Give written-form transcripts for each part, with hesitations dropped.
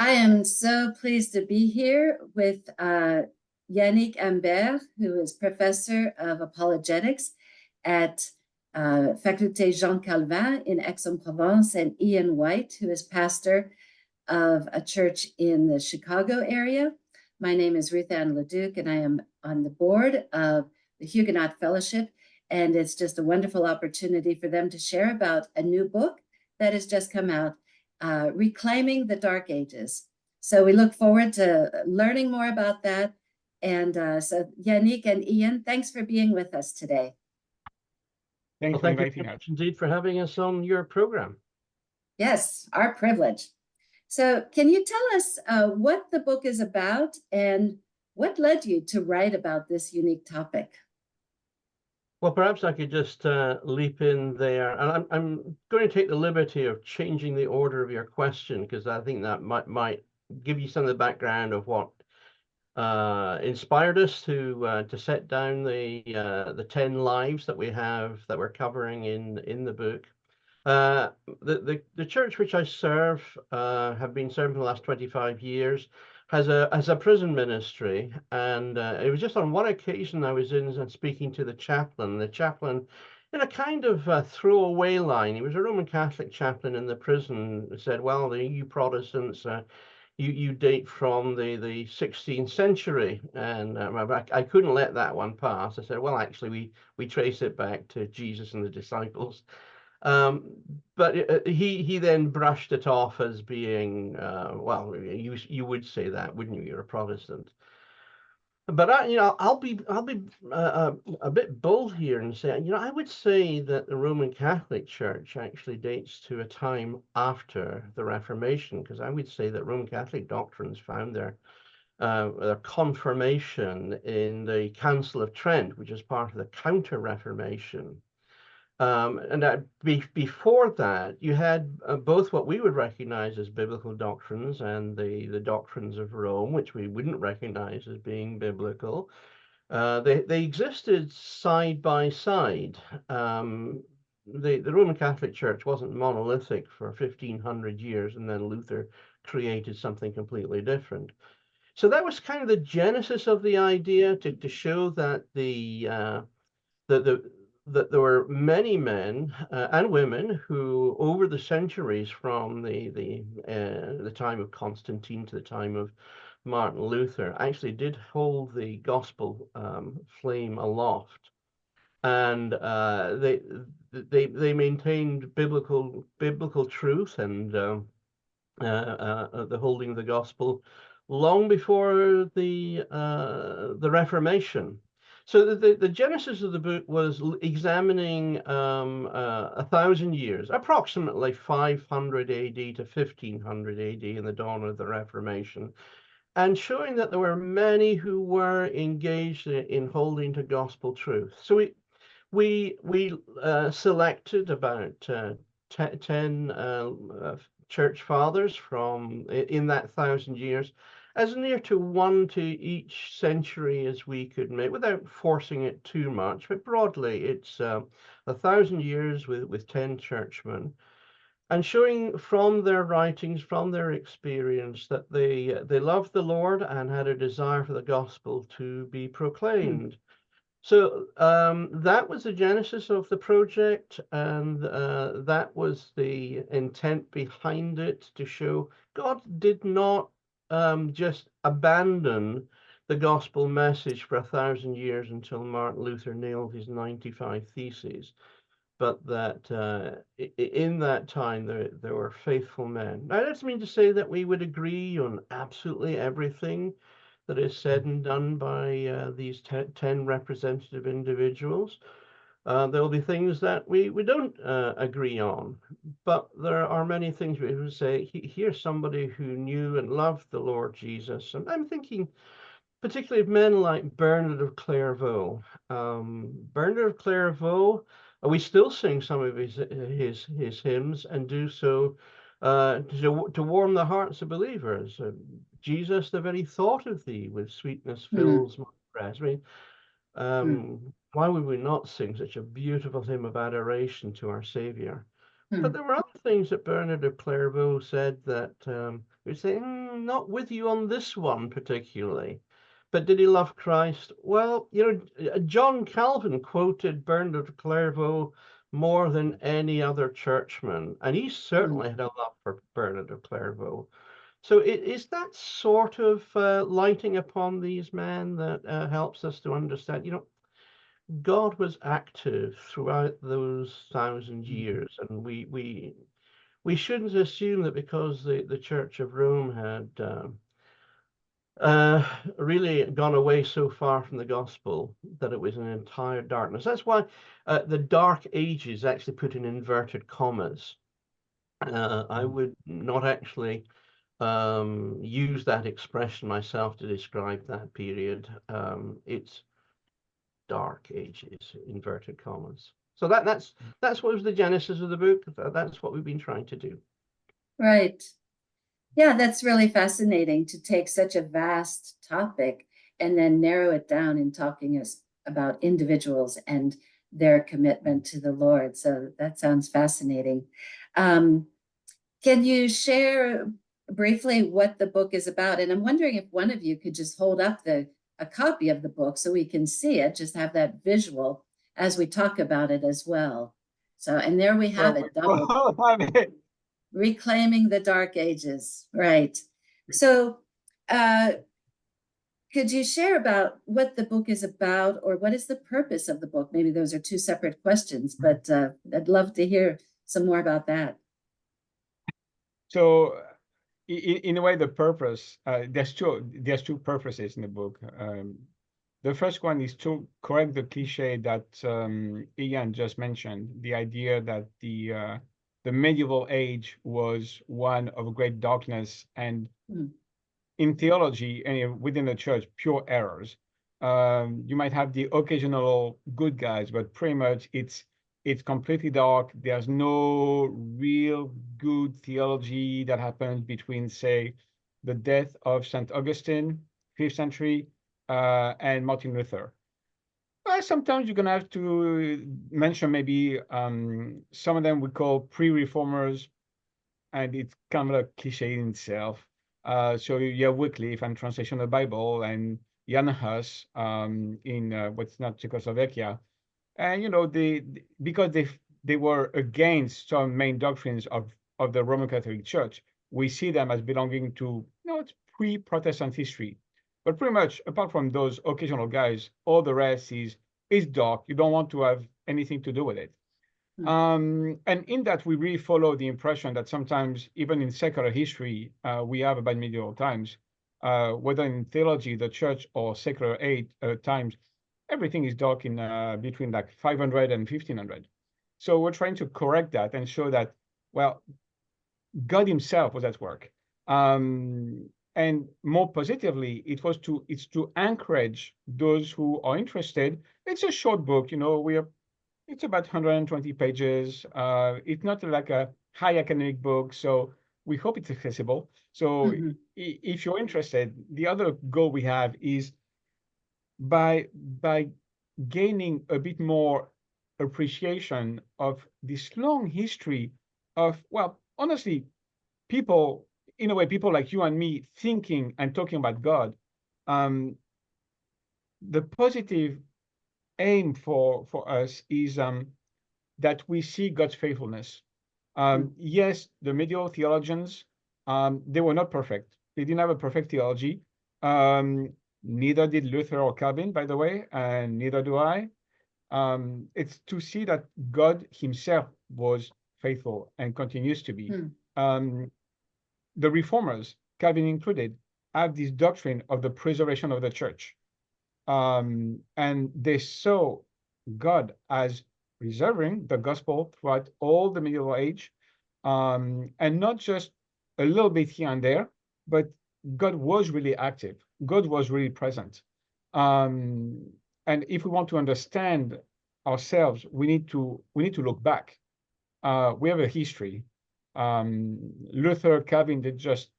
I am so pleased to be here with Yannick Imbert, who is professor of apologetics at Faculte Jean Calvin in Aix-en-Provence, and Iain Wright, who is pastor of a church in the Chicago area. My name is Ruth Leduc, and I am on the board of the Huguenot Fellowship, and it's just a wonderful opportunity for them to share about a new book that has just come out, Reclaiming the Dark Ages. So we look forward to learning more about that. And so Yannick and Iain, thanks for being with us today. Thanks for inviting us. Indeed, for having us on your program. Yes, our privilege. So can you tell us what the book is about and what led you to write about this unique topic? Well, perhaps I could just leap in there. And I'm going to take the liberty of changing the order of your question, because I think that might give you some of the background of what inspired us to set down the 10 lives that we have that we're covering in the book. The church which I serve, have been serving for the last 25 years, has a prison ministry, and it was just on one occasion I was in and speaking to the chaplain. The chaplain, in a kind of throwaway line, he was a Roman Catholic chaplain in the prison, said, "Well, you Protestants, you date from the 16th century," and I couldn't let that one pass. I said, "Well, actually, we trace it back to Jesus and the disciples." But he then brushed it off as being, well, you would say that, wouldn't you? You're a Protestant. But I'll be a bit bold here and say, I would say that the Roman Catholic Church actually dates to a time after the Reformation, because I would say that Roman Catholic doctrines found their confirmation in the Council of Trent, which is part of the Counter-Reformation. And before that, you had both what we would recognize as biblical doctrines and the doctrines of Rome, which we wouldn't recognize as being biblical. They existed side by side. The Roman Catholic Church wasn't monolithic for 1500 years, and then Luther created something completely different. So that was kind of the genesis of the idea, to show that that there were many men and women who, over the centuries, from the time of Constantine to the time of Martin Luther, actually did hold the gospel flame aloft, and they maintained biblical truth and the holding of the gospel long before the Reformation. So the genesis of the book was examining 1,000 years, approximately 500 AD to 1500 AD in the dawn of the Reformation, and showing that there were many who were engaged in holding to gospel truth. So we selected about 10 church fathers from in that 1,000 years, as near to one to each century as we could make, without forcing it too much. But broadly, it's 1,000 years with 10 churchmen, and showing from their writings, from their experience, that they loved the Lord and had a desire for the gospel to be proclaimed. So that was the genesis of the project, and that was the intent behind it, to show God did not just abandon the gospel message for 1,000 years until Martin Luther nailed his 95 Theses, but that in that time there were faithful men. Now, that doesn't mean to say that we would agree on absolutely everything that is said and done by these 10 representative individuals. There will be things that we don't agree on, but there are many things we would say, here's somebody who knew and loved the Lord Jesus. And I'm thinking particularly of men like Bernard of Clairvaux. Bernard of Clairvaux, we still sing some of his hymns, and do so to warm the hearts of believers. Jesus, the very thought of thee with sweetness fills my breast. I mean, why would we not sing such a beautiful hymn of adoration to our Savior? But there were other things that Bernard of Clairvaux said that we say, not with you on this one particularly. But did he love Christ? Well, John Calvin quoted Bernard of Clairvaux more than any other churchman, and he certainly had a love for Bernard of Clairvaux. So is that sort of lighting upon these men that helps us to understand, God was active throughout those 1,000 years, and we shouldn't assume that because the Church of Rome had really gone away so far from the gospel that it was an entire darkness. That's why the Dark Ages actually put in inverted commas. I would not actually use that expression myself to describe that period. It's Dark Ages, inverted commas. So that's what was the genesis of the book. That's what we've been trying to do. Right. Yeah, that's really fascinating to take such a vast topic and then narrow it down in talking about individuals and their commitment to the Lord. So that sounds fascinating. Can you share briefly what the book is about? And I'm wondering if one of you could just hold up a copy of the book so we can see it, just have that visual as we talk about it as well. So, and there we have it, double. Reclaiming the Dark Ages, right. So could you share about what the book is about, or what is the purpose of the book? Maybe those are two separate questions, but I'd love to hear some more about that. So in a way, the purpose, there's two purposes in the book. The first one is to correct the cliche that Iain just mentioned, the idea that the medieval age was one of great darkness and in theology and within the church, pure errors. You might have the occasional good guys, but pretty much it's completely dark. There's no real good theology that happens between, say, the death of St. Augustine, 5th century, and Martin Luther. Sometimes you're going to have to mention maybe some of them we call pre-reformers, and it's kind of a cliche in itself. So you have Wycliffe and Translation of the Bible, and Jan Hus in what's not Czechoslovakia. And because they were against some main doctrines of the Roman Catholic Church, we see them as belonging to it's pre-Protestant history. But pretty much, apart from those occasional guys, all the rest is dark. You don't want to have anything to do with it. And in that, we really follow the impression that sometimes, even in secular history, we have about medieval times, whether in theology, the church, or secular times, everything is dark in between like 500 and 1500. So we're trying to correct that and show that, well, God himself was at work. And more positively, it's to encourage those who are interested. It's a short book, it's about 120 pages. It's not like a high academic book, so we hope it's accessible. So if you're interested, the other goal we have is by gaining a bit more appreciation of this long history of, well, honestly, people like you and me thinking and talking about God. The positive aim for us is that we see God's faithfulness. Yes, the medieval theologians, they were not perfect. They didn't have a perfect theology. Neither did Luther or Calvin, by the way, and neither do I. It's to see that God himself was faithful and continues to be. The reformers, Calvin included, have this doctrine of the preservation of the church. And they saw God as preserving the gospel throughout all the medieval age, and not just a little bit here and there, but God was really active. God was really present. And if we want to understand ourselves, we need to look back. We have a history. Luther, Calvin, they just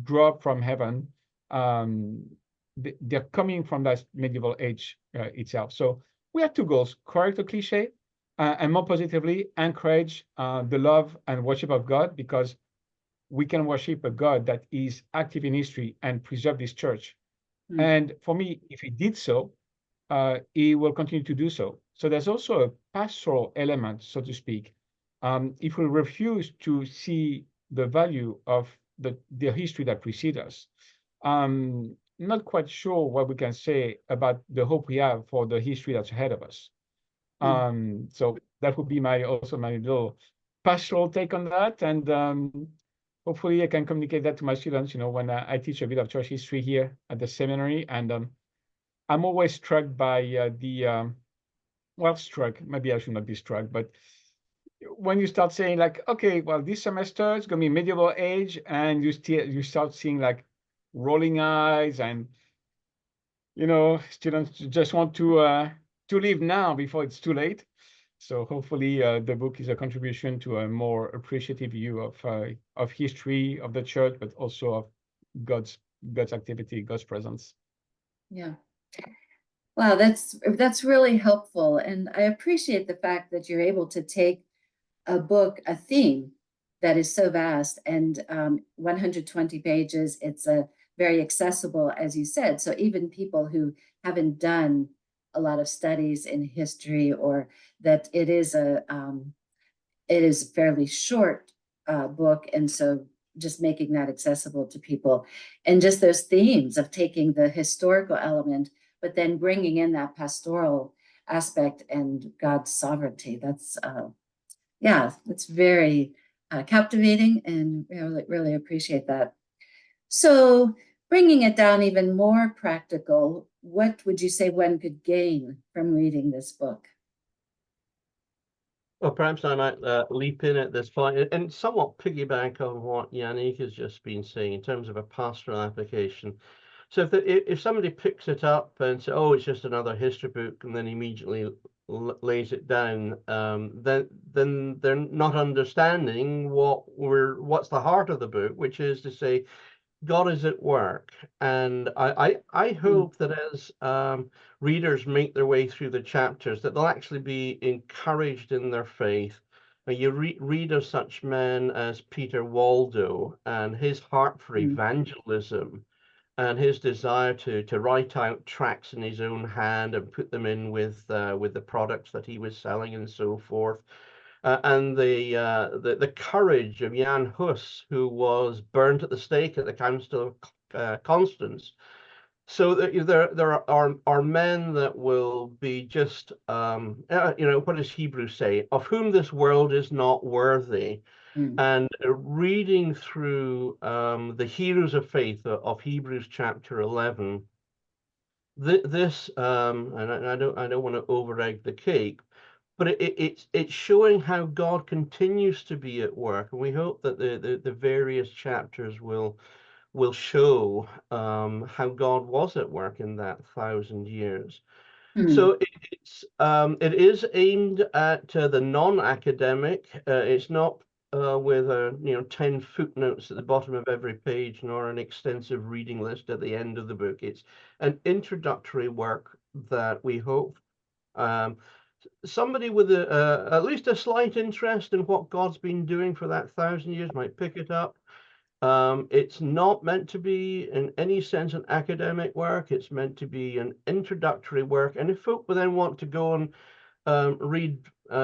drop from heaven. They're coming from that medieval age itself. So we have two goals: correct the cliche, and more positively, encourage the love and worship of God, because we can worship a God that is active in history and preserve this church. Mm. And for me, if he did so, he will continue to do so. So there's also a pastoral element, so to speak. If we refuse to see the value of the history that precedes us, not quite sure what we can say about the hope we have for the history that's ahead of us. So that would be my little pastoral take on that. And hopefully I can communicate that to my students, when I teach a bit of church history here at the seminary. And I'm always struck by struck, maybe I should not be struck, but when you start saying like, okay, well, this semester it's going to be medieval age, and you start seeing like rolling eyes, and students just want to leave now before it's too late. So hopefully the book is a contribution to a more appreciative view of history of the church, but also of God's activity, God's presence. Yeah. Wow, that's really helpful. And I appreciate the fact that you're able to take a book, a theme that is so vast, and 120 pages, it's very accessible, as you said. So even people who haven't done a lot of studies in history, or that it is a fairly short book, and so just making that accessible to people, and just those themes of taking the historical element, but then bringing in that pastoral aspect and God's sovereignty. That's that's very captivating, and really, really appreciate that. So bringing it down even more practical, what would you say one could gain from reading this book? Well, perhaps I might leap in at this point and somewhat piggyback on what Yannick has just been saying in terms of a pastoral application. So if somebody picks it up and says, "Oh, it's just another history book," and then immediately lays it down, then they're not understanding what's the heart of the book, which is to say, God is at work. And I hope that as readers make their way through the chapters, that they'll actually be encouraged in their faith. You read of such men as Peter Waldo and his heart for evangelism, and his desire to write out tracts in his own hand and put them in with the products that he was selling and so forth. And the courage of Jan Hus, who was burnt at the stake at the Council of Constance. So that there are men that will be just, what does Hebrews say? Of whom this world is not worthy. And reading through the heroes of faith of Hebrews chapter 11, this and I don't want to over-egg the cake, but it's showing how God continues to be at work, and we hope that the various chapters will show how God was at work in that 1,000 years. So it is aimed at the non-academic. It's not with 10 footnotes at the bottom of every page, nor an extensive reading list at the end of the book. It's an introductory work that we hope somebody with at least a slight interest in what God's been doing for that 1,000 years might pick it up. It's not meant to be in any sense an academic work. It's meant to be an introductory work. And if folk would then want to go and read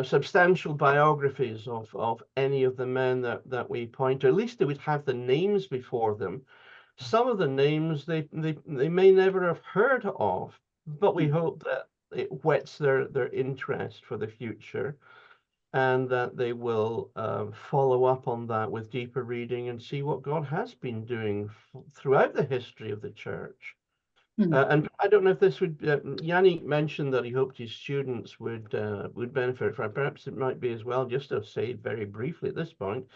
substantial biographies of any of the men that we point to, at least they would have the names before them. Some of the names they may never have heard of, but we hope that it whets their interest for the future, and that they will follow up on that with deeper reading and see what God has been doing throughout the history of the church. And I don't know if this would, Yannick mentioned that he hoped his students would benefit from it. Perhaps it might be as well, just to say very briefly at this point,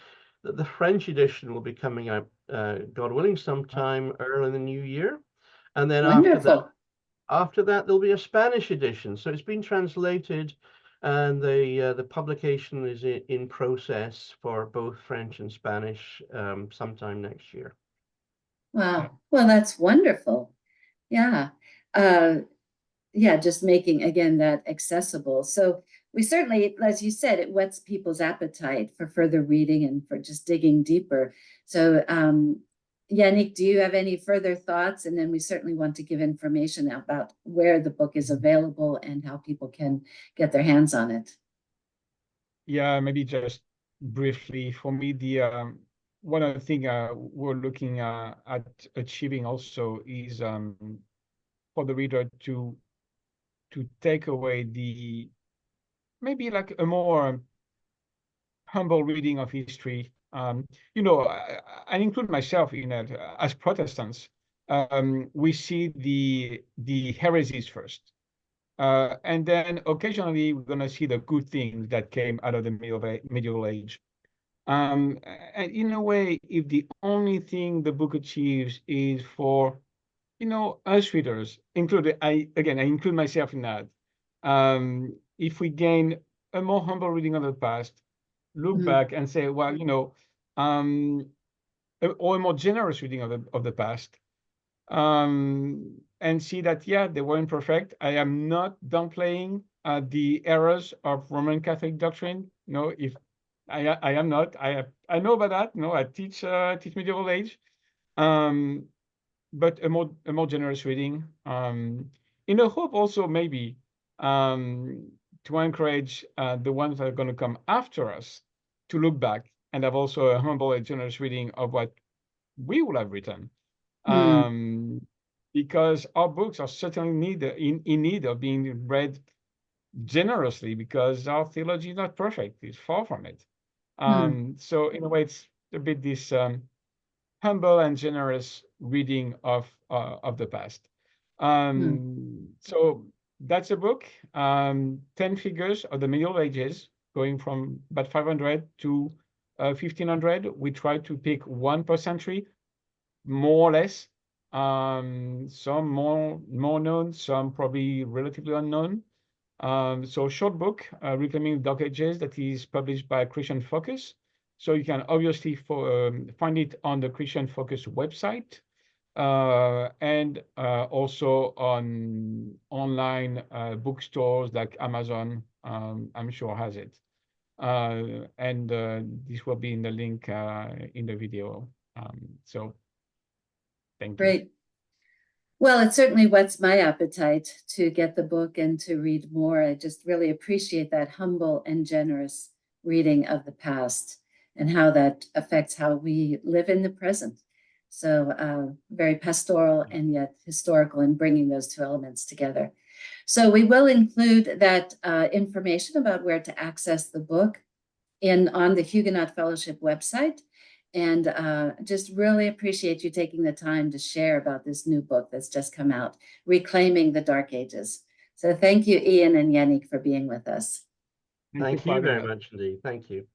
that the French edition will be coming out, God willing, sometime early in the new year. And then after that, there'll be a Spanish edition. So it's been translated, and the publication is in process for both French and Spanish sometime next year. Wow. Well, that's wonderful. Yeah. Just making, again, that accessible. So we certainly, as you said, it whets people's appetite for further reading and for just digging deeper. So, Yannick, do you have any further thoughts? And then we certainly want to give information about where the book is available and how people can get their hands on it. Yeah, maybe just briefly, for me, the one other thing we're looking at achieving also is for the reader to take away the maybe like a more humble reading of history. You know, I include myself in it. As Protestants, we see the heresies first. And then occasionally we're going to see the good things that came out of the medieval age. And in a way, if the only thing the book achieves is for, you know, us readers, I include myself in that. If we gain a more humble reading of the past, look back and say, well, you know, or a more generous reading of the past, and see that, yeah, they weren't perfect. I am not downplaying the errors of Roman Catholic doctrine. No, if I am not. I know about that. No, I teach medieval age, but a more generous reading. In a hope also maybe to encourage the ones that are going to come after us to look back and have also a humble and generous reading of what we will have written. Because our books are certainly in need of being read generously, because our theology is not perfect. It's far from it. So in a way, it's a bit this humble and generous reading of the past. So that's a book, 10 figures of the Middle Ages, going from about 500 to 1500. We try to pick one per century, more or less. Some more known, some probably relatively unknown. So short book, Reclaiming Dark Ages, that is published by Christian Focus. So you can obviously find it on the Christian Focus website, and also on online bookstores like Amazon. I'm sure has it. And this will be in the link in the video. So thank you. Great. Well, it certainly whets my appetite to get the book and to read more. I just really appreciate that humble and generous reading of the past and how that affects how we live in the present. So very pastoral and yet historical in bringing those two elements together. So we will include that information about where to access the book on the Huguenot Fellowship website. And just really appreciate you taking the time to share about this new book that's just come out, Reclaiming the Dark Ages. So thank you, Iain and Yannick, for being with us. Thank you very much indeed. Thank you.